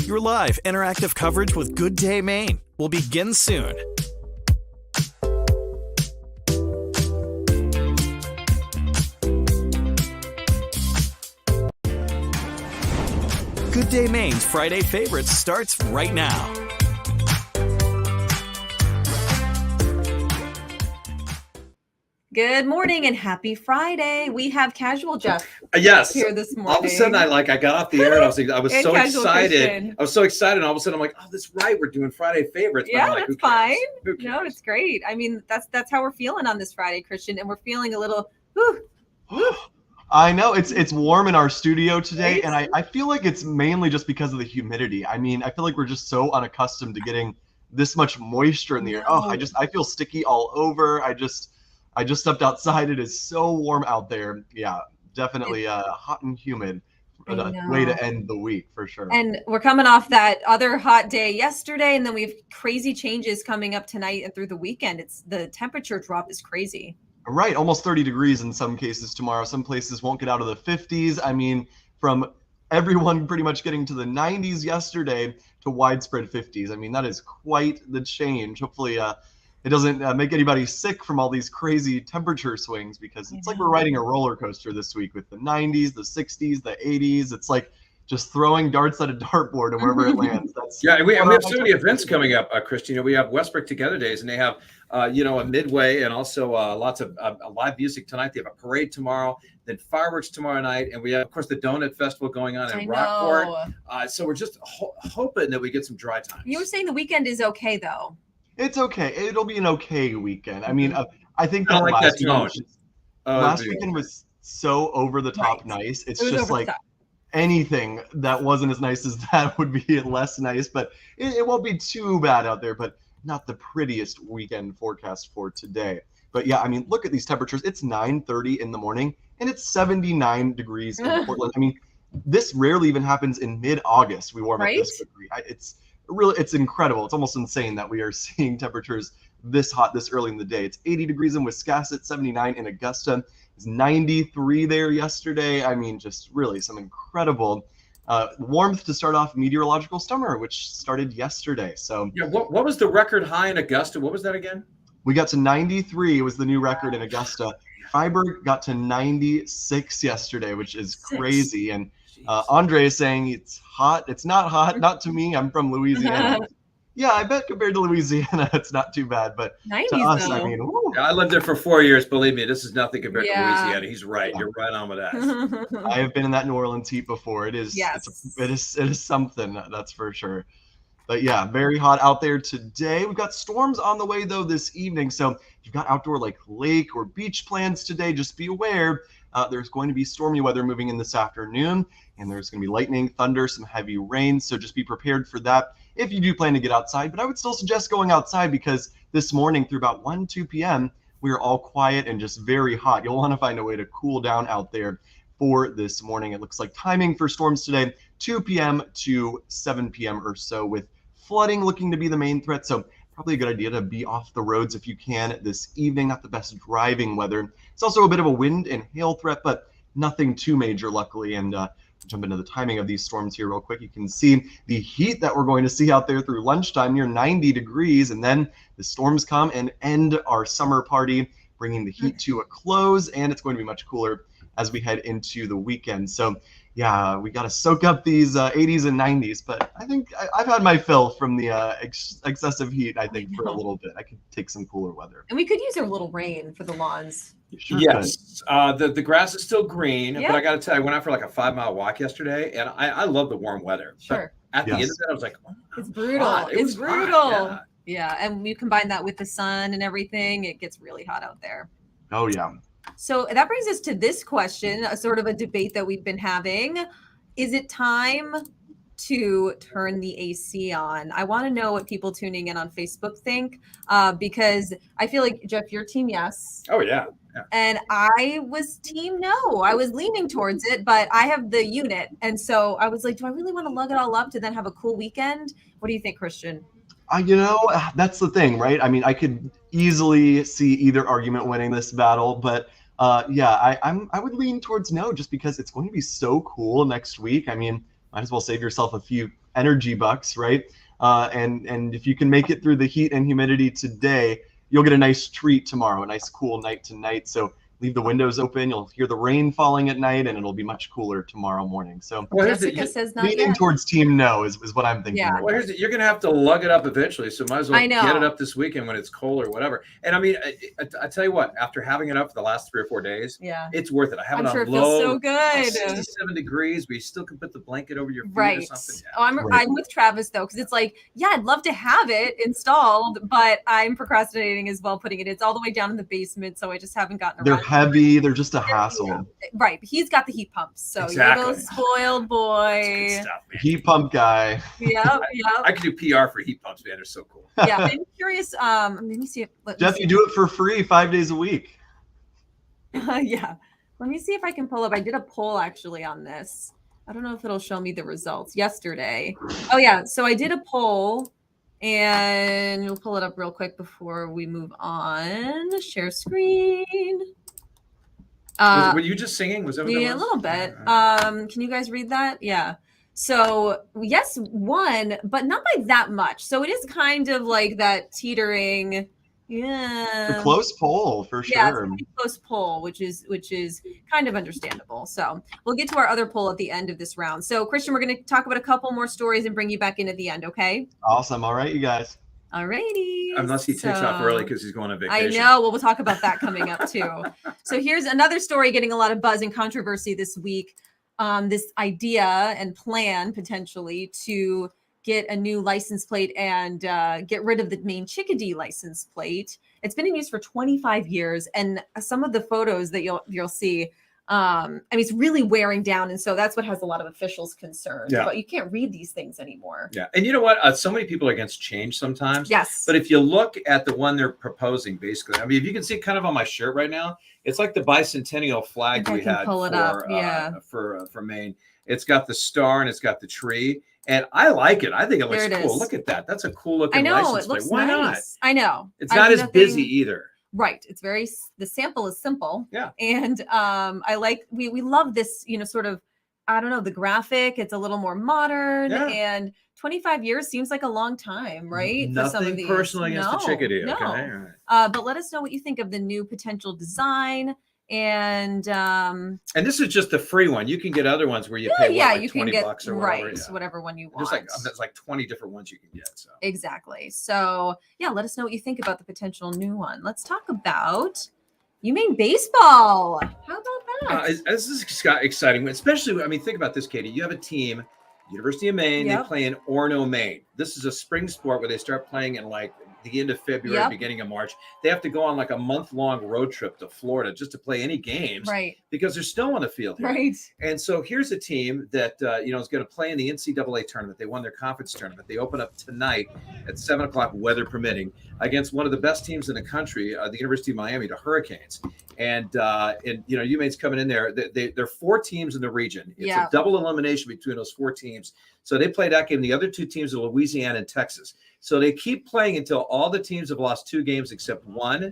Your live, interactive coverage with Good Day Maine will begin soon. Good Day Maine's Friday Favorites starts right now. Good morning and happy Friday. We have Casual Jeff Yes. here this morning. All of a sudden, I got off the air and I was so excited. Christian. I was so excited, and all of a sudden, I'm like, oh, that's right. We're doing Friday favorites. But Yeah, I'm like, that's who cares? fine. Who cares? No, it's great. I mean, that's how we're feeling on this Friday, Christian, and we're feeling a little. I know it's warm in our studio today, Right? and I feel like it's mainly just because of the humidity. I mean, I feel like we're just so unaccustomed to getting this much moisture in the air. Oh, I feel sticky all over. I just stepped outside. It is so warm out there. Yeah, definitely hot and humid. Way to end the week for sure. And we're coming off that other hot day yesterday, and then we have crazy changes coming up tonight and through the weekend. It's the temperature drop is crazy. Right, almost 30 degrees in some cases tomorrow. Some places won't get out of the 50s. I mean, from everyone pretty much getting to the 90s yesterday to widespread 50s. I mean, that is quite the change. Hopefully it doesn't make anybody sick from all these crazy temperature swings, because it's like we're riding a roller coaster this week with the 90s, the 60s, the 80s. It's like just throwing darts at a dartboard and wherever it lands. And we have so many events coming up, Christian. We have Westbrook Together Days, and they have a midway, and also lots of live music tonight. They have a parade tomorrow, then fireworks tomorrow night, and we have, of course, the Donut Festival going on in Rockport. So we're just hoping that we get some dry time. You were saying the weekend is okay, though. It's okay. It'll be an okay weekend. I mean, I think that last weekend was so over the top nice. It's just like anything that wasn't as nice as that would be less nice, but it won't be too bad out there, but not the prettiest weekend forecast for today. But yeah, I mean, look at these temperatures. It's 9:30 in the morning and it's 79 degrees in Portland. I mean, this rarely even happens in mid-August. We warm up this quickly. It's incredible. It's almost insane that we are seeing temperatures this hot this early in the day. It's 80 degrees in Wiscasset, 79 in Augusta. It's 93 there yesterday. I mean, just really some incredible warmth to start off meteorological summer, which started yesterday. So yeah, what was the record high in Augusta? What was that again? We got to 93 was the new record in Augusta. Freiburg got to 96 yesterday, which is crazy. And Andre is saying it's hot. It's not hot. Not to me. I'm from Louisiana. Yeah, I bet compared to Louisiana, it's not too bad. But 90s, to us, though. I mean, yeah, I lived there for 4 years. Believe me, this is nothing compared to Louisiana. He's right. You're right on with that. I have been in that New Orleans heat before. It is, it is something, that's for sure. But yeah, very hot out there today. We've got storms on the way though this evening. So if you've got outdoor like lake or beach plans today, just be aware there's going to be stormy weather moving in this afternoon, and there's going to be lightning, thunder, some heavy rain. So just be prepared for that if you do plan to get outside. But I would still suggest going outside, because this morning through about 2 p.m., we are all quiet and just very hot. You'll want to find a way to cool down out there for this morning. It looks like timing for storms today, 2 p.m. to 7 p.m. or so, with flooding looking to be the main threat. So probably a good idea to be off the roads if you can this evening. Not the best driving weather. It's also a bit of a wind and hail threat, but nothing too major, luckily. And jump into the timing of these storms here real quick. You can see the heat that we're going to see out there through lunchtime, near 90 degrees. And then the storms come and end our summer party, bringing the heat to a close. And it's going to be much cooler as we head into the weekend. So yeah, we got to soak up these 80s and 90s, but I think I've had my fill from the excessive heat, I think, for a little bit. I could take some cooler weather. And we could use a little rain for the lawns. Yes, the grass is still green, but I got to tell you, I went out for like a 5-mile walk yesterday, and I love the warm weather. Sure. But at the end of it, I was like, oh, it's brutal. Hot. It's brutal. Yeah, and you combine that with the sun and everything, it gets really hot out there. Oh, yeah. So that brings us to this question, a sort of a debate that we've been having. Is it time to turn the AC on? I want to know what people tuning in on Facebook think, because I feel like, Jeff, you're team yes. Oh, yeah. And I was team no. I was leaning towards it, but I have the unit. And so I was like, do I really want to lug it all up to then have a cool weekend? What do you think, Christian? That's the thing, right? I mean, I could easily see either argument winning this battle, but I would lean towards no, just because it's going to be so cool next week. I mean, might as well save yourself a few energy bucks, right? And if you can make it through the heat and humidity today, you'll get a nice treat tomorrow, a nice cool night tonight. So leave the windows open. You'll hear the rain falling at night, and it'll be much cooler tomorrow morning. So Jessica says not leaning yet. towards team no is what I'm thinking. Yeah. Right Well, now. you're going to have to lug it up eventually, so might as well I know. get it up this weekend when it's cold or whatever. And I mean, I tell you what, after having it up for the last 3 or 4 days, it's worth it. I have I'm it on sure it low, feels so good. 67 degrees, but you still can put the blanket over your feet or Right. something. Yeah, I'm with Travis though, because it's like, yeah, I'd love to have it installed, but I'm procrastinating as well putting it. It's all the way down in the basement, so I just haven't gotten around. They're heavy. They're just a hassle. Right. He's got the heat pumps, so Exactly. you're a spoiled boy. That's good stuff, man. Heat pump guy. Yep. I could do PR for heat pumps, man. They're so cool. Yeah. I'm curious. Let me see if Jeff, you do it for free 5 days a week. Yeah. Let me see if I can pull up. I did a poll actually on this. I don't know if it'll show me the results yesterday. Oh yeah. So I did a poll, and we'll pull it up real quick before we move on. Share screen. Were you just singing? Was that what that was? A little bit. Can you guys read that? Yeah. So yes, won, but not by that much. So it is kind of like that teetering. Yeah. A close poll for sure. Yeah, it's a pretty close poll, which is kind of understandable. So we'll get to our other poll at the end of this round. So Christian, we're going to talk about a couple more stories and bring you back in at the end. Okay. Awesome. All right, you guys. All righty. Unless he takes off early because he's going on vacation. I know. Well, we'll talk about that coming up too. So here's another story getting a lot of buzz and controversy this week. This idea and plan potentially to get a new license plate and get rid of the Maine Chickadee license plate. It's been in use for 25 years, and some of the photos that you'll see, I mean, it's really wearing down, and so that's what has a lot of officials concerned. Yeah. But you can't read these things anymore. Yeah, and you know what? So many people are against change sometimes. Yes. But if you look at the one they're proposing, basically, I mean, if you can see kind of on my shirt right now, it's like the bicentennial flag I we can had pull it up. Yeah. for Maine. It's got the star and it's got the tree. And I like it. I think it looks There it cool. is. Look at that. That's a cool looking I know. license It looks plate. Why not? nice. I know. It's not as nothing- busy either. Right. It's the sample is simple. Yeah. And I like, we love this, sort of, I don't know, the graphic. It's a little more modern, Yeah. and 25 years seems like a long time, right? Nothing for some of these. personal against the chickadee. No. Okay. All right. But let us know what you think of the new potential design. And this is just the free one. You can get other ones where you pay like you 20 can get bucks or whatever. right, Yeah. whatever one you want. There's like 20 different ones you can get. So Exactly. So yeah, let us know what you think about the potential new one. Let's talk about UMaine baseball. How about that? This is exciting, especially. I mean, think about this, Katie. You have a team, University of Maine. Yep. They play in Orono, Maine. This is a spring sport where they start playing in like the end of February, Yep. beginning of March. They have to go on like a month-long road trip to Florida just to play any games, Right. because there's snow on the field here. Right. And so here's a team that is going to play in the NCAA tournament. They won their conference tournament. They open up tonight at 7:00, weather permitting, against one of the best teams in the country, the University of Miami, the Hurricanes. And UMaine's coming in there. There are 4 teams in the region. It's a double elimination between those 4 teams. So they play that game. The other 2 teams are Louisiana and Texas. So they keep playing until all the teams have lost 2 games except one.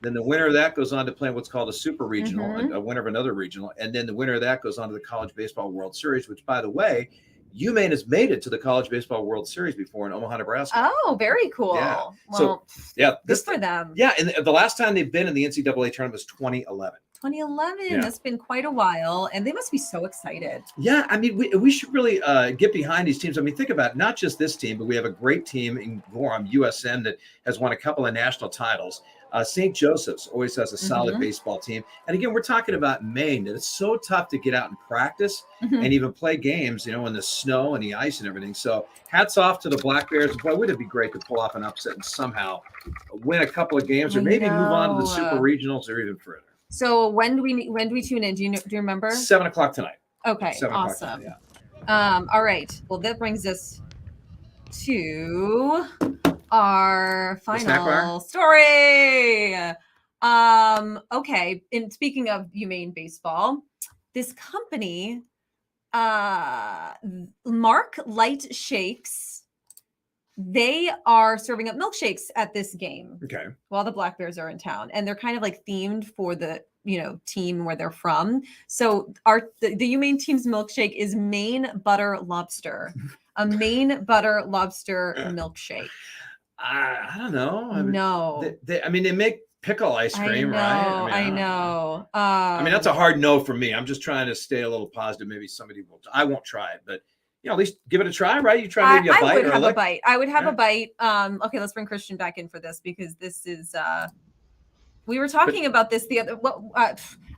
Then the winner of that goes on to play what's called a super regional, a winner of another regional. And then the winner of that goes on to the College Baseball World Series, which, by the way, UMaine has made it to the College Baseball World Series before in Omaha, Nebraska. Oh, very cool. Yeah. Well, good for them. Yeah, and the last time they've been in the NCAA tournament was 2011. 2011. Yeah. That's been quite a while, and they must be so excited. Yeah, I mean, we should really get behind these teams. I mean, think about not just this team, but we have a great team in Gorham, USN, that has won a couple of national titles. St. Joseph's always has a solid baseball team. And again, we're talking about Maine, that it's so tough to get out and practice and even play games, in the snow and the ice and everything. So hats off to the Black Bears. Boy, wouldn't it be great to pull off an upset and somehow win a couple of games, or maybe move on to the super regionals or even further. So when do we tune in? Do you remember? 7:00 tonight. Okay, 7:00 awesome. tonight, yeah. All right. Well, that brings us to our final story. Okay. And speaking of UMaine baseball, this company, Mark Light Shakes, they are serving up milkshakes at this game. Okay. While the Black Bears are in town, and they're kind of like themed for the team where they're from. So the UMaine team's milkshake is Maine butter lobster, a Maine butter lobster milkshake. I don't know. No, they make pickle ice cream, right? I know. That's a hard no for me. I'm just trying to stay a little positive. Maybe somebody will. I won't try it, but at least give it a try, right? You try maybe a bite. I would have a bite. I would have a bite. Okay, let's bring Christian back in for this because this is. We were talking about this the other.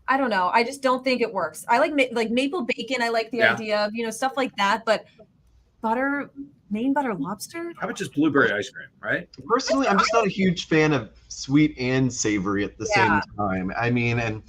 I don't know. I just don't think it works. I like maple bacon. I like the idea of stuff like that, but Maine butter lobster. How about just blueberry ice cream, right? Personally, I'm just not a huge fan of sweet and savory at the same time. And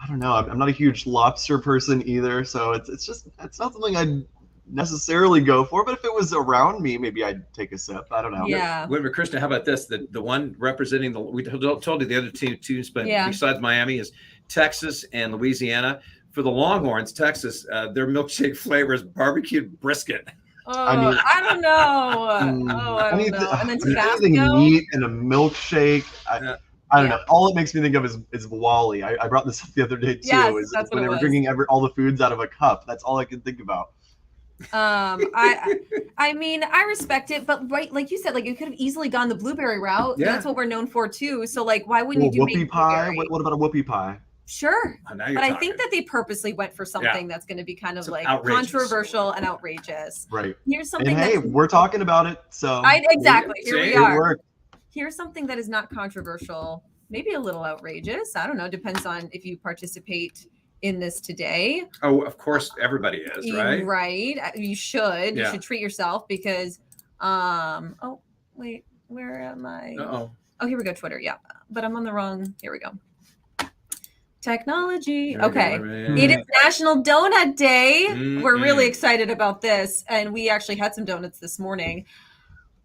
I don't know. I'm not a huge lobster person either, so it's not something I'd necessarily go for. But if it was around me, maybe I'd take a sip. I don't know. Yeah. Wait, Krishna, how about this? The one representing we told you the other two teams, but besides Miami is Texas and Louisiana. For the Longhorns, Texas, their milkshake flavor is barbecued brisket. Oh, I don't know. I don't know. And then anything meat and a milkshake. I don't know. All it makes me think of is Wally. I brought this up the other day too. Yes, that's when they were drinking all the foods out of a cup. That's all I can think about. I respect it, but like you said, you could have easily gone the blueberry route. Yeah. That's what we're known for too. So why wouldn't you do whoopie pie? What about a whoopie pie? Sure. But I think that they purposely went for something that's going to be kind of controversial and outrageous. Right. Here's something. And hey, we're talking about it. So exactly. Here we are. Worked. Here's something that is not controversial, maybe a little outrageous. I don't know. Depends on if you participate in this today. Oh, of course, everybody is, right? Right. You should. Yeah. You should treat yourself because. Oh wait, where am I? Oh, here we go. Twitter. Yeah, but I'm on the wrong. Here we go. Technology. Okay. It is National Donut Day. We're really excited about this. And we actually had some donuts this morning.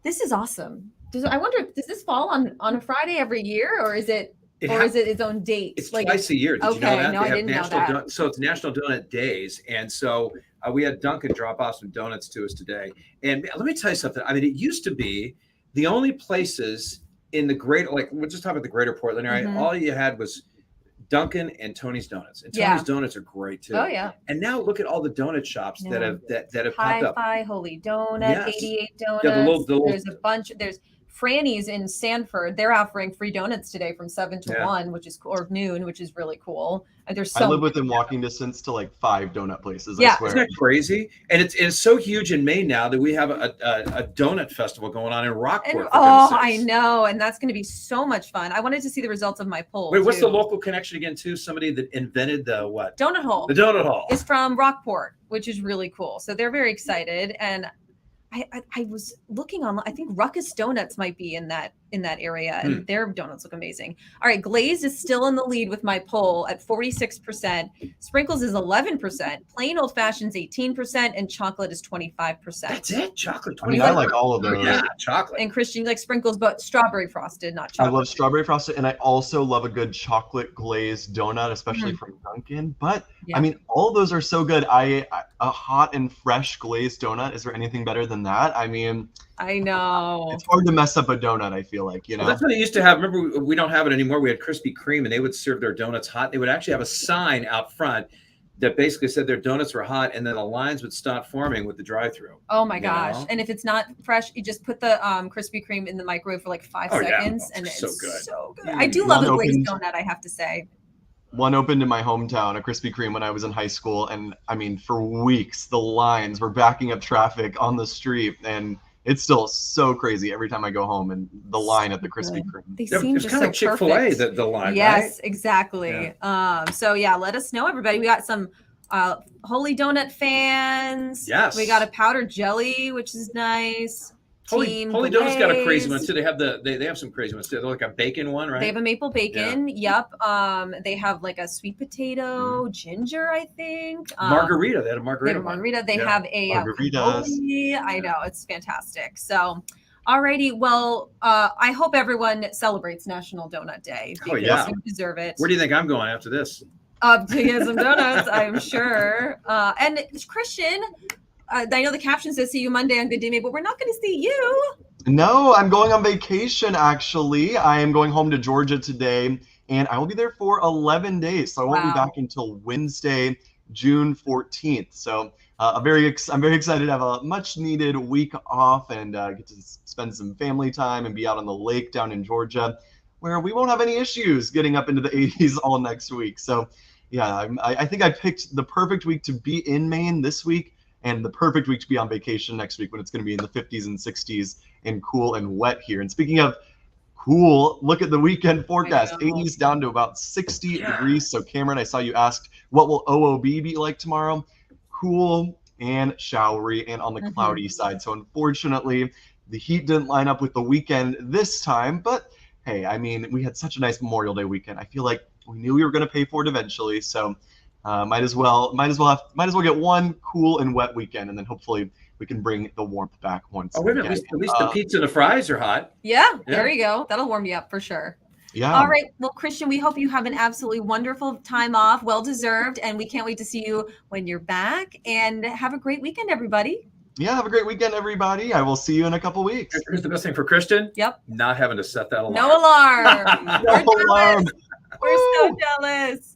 This is awesome. I wonder, does this fall on a Friday every year or is it its own date? It's twice a year. Did you know that? No, I didn't know that. So it's National Donut Days. And so we had Dunkin' drop off some donuts to us today. And let me tell you something. It used to be the only places in the greater, we'll just talk about the greater Portland area. All you had was Dunkin' and Tony's Donuts. And Tony's Donuts are great too. Oh yeah. And now look at all the donut shops that have popped up. Hi-Fi, Holy Donut, 88 Donuts. Yeah, there's a bunch. There's Franny's in Sanford. They're offering free donuts today from 7 to 1, or noon, which is really cool. And there's I live within walking distance to 5 donut places. Yeah. I swear. Isn't that crazy? And it's so huge in Maine now that we have a donut festival going on in Rockport. I know. And that's going to be so much fun. I wanted to see the results of my poll. Wait, what's the local connection again too? Somebody that invented the what? Donut Hole. The Donut Hole. Is from Rockport, which is really cool. So they're very excited. And I was looking on. I think Ruckus Donuts might be in that area, and their donuts look amazing. All right, Glaze is still in the lead with my poll at 46%. Sprinkles is 11%. Plain old fashioned's 18%, and chocolate is 25%. That's it. Chocolate. I like all of those. Yeah, chocolate. And Christian likes sprinkles, but strawberry frosted, not chocolate. I love strawberry frosted, and I also love a good chocolate glazed donut, especially from Dunkin'. But all of those are so good. A hot and fresh glazed donut. Is there anything better than that? I know. It's hard to mess up a donut, I feel like, Well, that's what they used to have. Remember, we don't have it anymore. We had Krispy Kreme, and they would serve their donuts hot. They would actually have a sign out front that basically said their donuts were hot, and then the lines would start forming with the drive-through. Oh my gosh. And if it's not fresh, you just put the Krispy Kreme in the microwave for 5 seconds. And it's so good. I do love a glazed donut, I have to say. One opened in my hometown, a Krispy Kreme, when I was in high school. And for weeks, the lines were backing up traffic on the street. And it's still so crazy every time I go home and the line at the Krispy Kreme. They seem just kind of Chick-fil-A, the line, yes, right? exactly. Yeah. Let us know, everybody. We got some Holy Donut fans. Yes. We got a powdered jelly, which is nice. Holy Donut's got a crazy one too. They have they have some crazy ones too. They're like a bacon one, right? They have a maple bacon. Yeah. Yep. They have a sweet potato, ginger, I think. Margarita. They had a margarita. They have a margaritas. I know, it's fantastic. So, alrighty. Well, I hope everyone celebrates National Donut Day because you deserve it. Where do you think I'm going after this? To get some donuts, I'm sure. And Christian. I know the caption says "See you Monday on Good Day May," but we're not going to see you. No, I'm going on vacation. Actually, I am going home to Georgia today, and I will be there for 11 days. So I won't be back until Wednesday, June 14th. So I'm very excited to have a much needed week off and get to spend some family time and be out on the lake down in Georgia, where we won't have any issues getting up into the 80s all next week. So yeah, I think I picked the perfect week to be in Maine this week and the perfect week to be on vacation next week when it's going to be in the 50s and 60s and cool and wet here. And speaking of cool, look at the weekend forecast. 80s down to about 60 degrees. So Cameron, I saw you asked, what will OOB be like tomorrow? Cool and showery and on the cloudy side. So unfortunately, the heat didn't line up with the weekend this time. But hey, I mean, we had such a nice Memorial Day weekend. I feel like we knew we were going to pay for it eventually. So might as well get one cool and wet weekend, and then hopefully we can bring the warmth back once. Oh, wait a minute. At least the pizza and the fries are hot. Yeah, there you go. That'll warm you up for sure. Yeah. All right. Well, Christian, we hope you have an absolutely wonderful time off, well deserved, and we can't wait to see you when you're back. And have a great weekend, everybody. Yeah, have a great weekend, everybody. I will see you in a couple weeks. Here's the best thing for Christian. Yep. Not having to set that alarm. No alarm. No alarm. We're so jealous.